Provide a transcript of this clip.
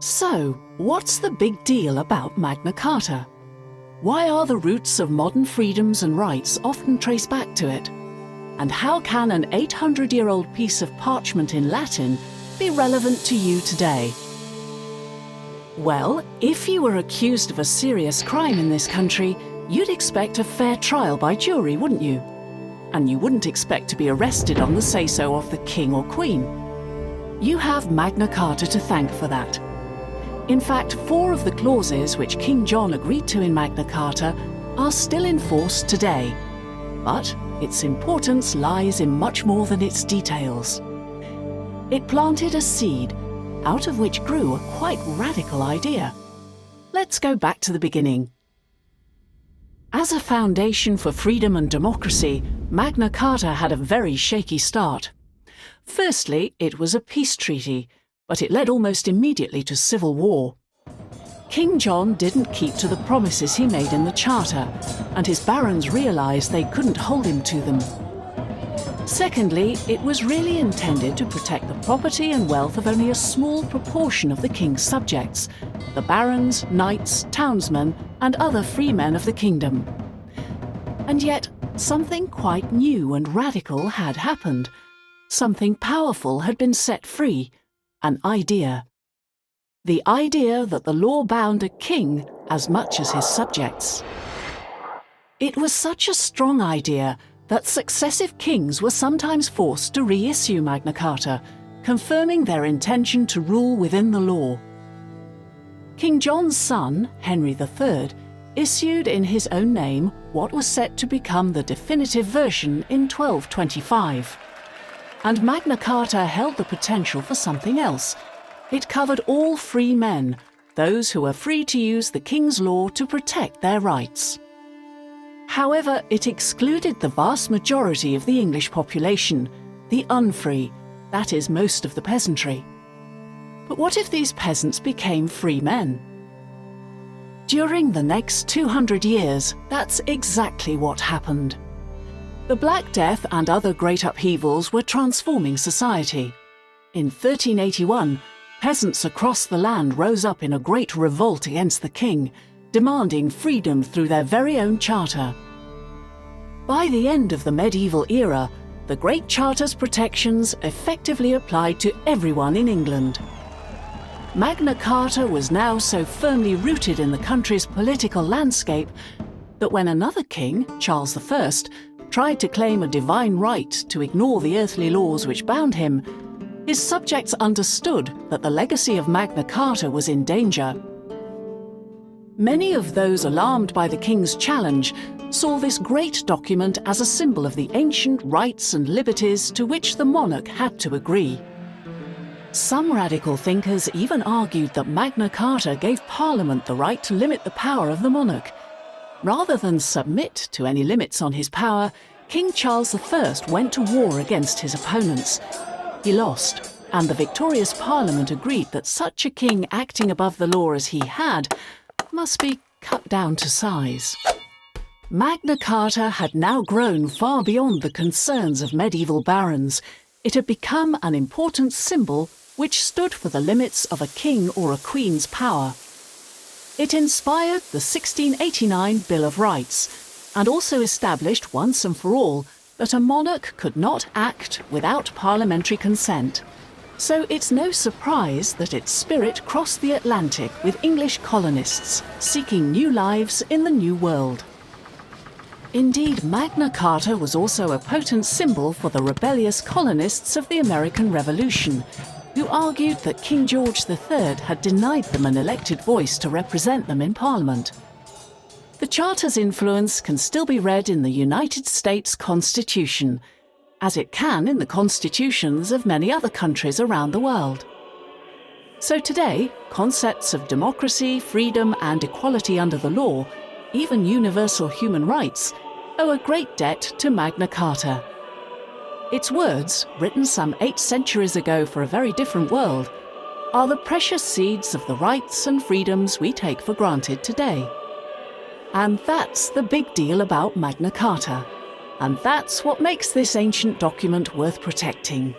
So, what's the big deal about Magna Carta? Why are the roots of modern freedoms and rights often traced back to it? And how can an 800-year-old piece of parchment in Latin be relevant to you today? Well, if you were accused of a serious crime in this country, you'd expect a fair trial by jury, wouldn't you? And you wouldn't expect to be arrested on the say-so of the king or queen. You have Magna Carta to thank for that. In fact, 4 of the clauses which King John agreed to in Magna Carta are still in force today. But its importance lies in much more than its details. It planted a seed, out of which grew a quite radical idea. Let's go back to the beginning. As a foundation for freedom and democracy, Magna Carta had a very shaky start. Firstly, it was a peace treaty, but it led almost immediately to civil war. King John didn't keep to the promises he made in the Charter, and his barons realised they couldn't hold him to them. Secondly, it was really intended to protect the property and wealth of only a small proportion of the king's subjects, the barons, knights, townsmen, and other free men of the kingdom. And yet, something quite new and radical had happened. Something powerful had been set free. An idea. The idea that the law bound a king as much as his subjects. It was such a strong idea that successive kings were sometimes forced to reissue Magna Carta, confirming their intention to rule within the law. King John's son, Henry III, issued in his own name what was set to become the definitive version in 1225. And Magna Carta held the potential for something else. It covered all free men, those who were free to use the king's law to protect their rights. However, it excluded the vast majority of the English population, the unfree, that is, most of the peasantry. But what if these peasants became free men? During the next 200 years, that's exactly what happened. The Black Death and other great upheavals were transforming society. In 1381, peasants across the land rose up in a great revolt against the king, demanding freedom through their very own charter. By the end of the medieval era, the Great Charter's protections effectively applied to everyone in England. Magna Carta was now so firmly rooted in the country's political landscape that when another king, Charles I, tried to claim a divine right to ignore the earthly laws which bound him, his subjects understood that the legacy of Magna Carta was in danger. Many of those alarmed by the king's challenge saw this great document as a symbol of the ancient rights and liberties to which the monarch had to agree. Some radical thinkers even argued that Magna Carta gave Parliament the right to limit the power of the monarch. Rather than submit to any limits on his power, King Charles I went to war against his opponents. He lost, and the victorious Parliament agreed that such a king acting above the law as he had must be cut down to size. Magna Carta had now grown far beyond the concerns of medieval barons. It had become an important symbol which stood for the limits of a king or a queen's power. It inspired the 1689 Bill of Rights, and also established once and for all that a monarch could not act without parliamentary consent. So it's no surprise that its spirit crossed the Atlantic with English colonists seeking new lives in the New World. Indeed, Magna Carta was also a potent symbol for the rebellious colonists of the American Revolution, who argued that King George III had denied them an elected voice to represent them in Parliament. The Charter's influence can still be read in the United States Constitution, as it can in the constitutions of many other countries around the world. So today, concepts of democracy, freedom, and equality under the law, even universal human rights, owe a great debt to Magna Carta. Its words, written some 8 centuries ago for a very different world, are the precious seeds of the rights and freedoms we take for granted today. And that's the big deal about Magna Carta. And that's what makes this ancient document worth protecting.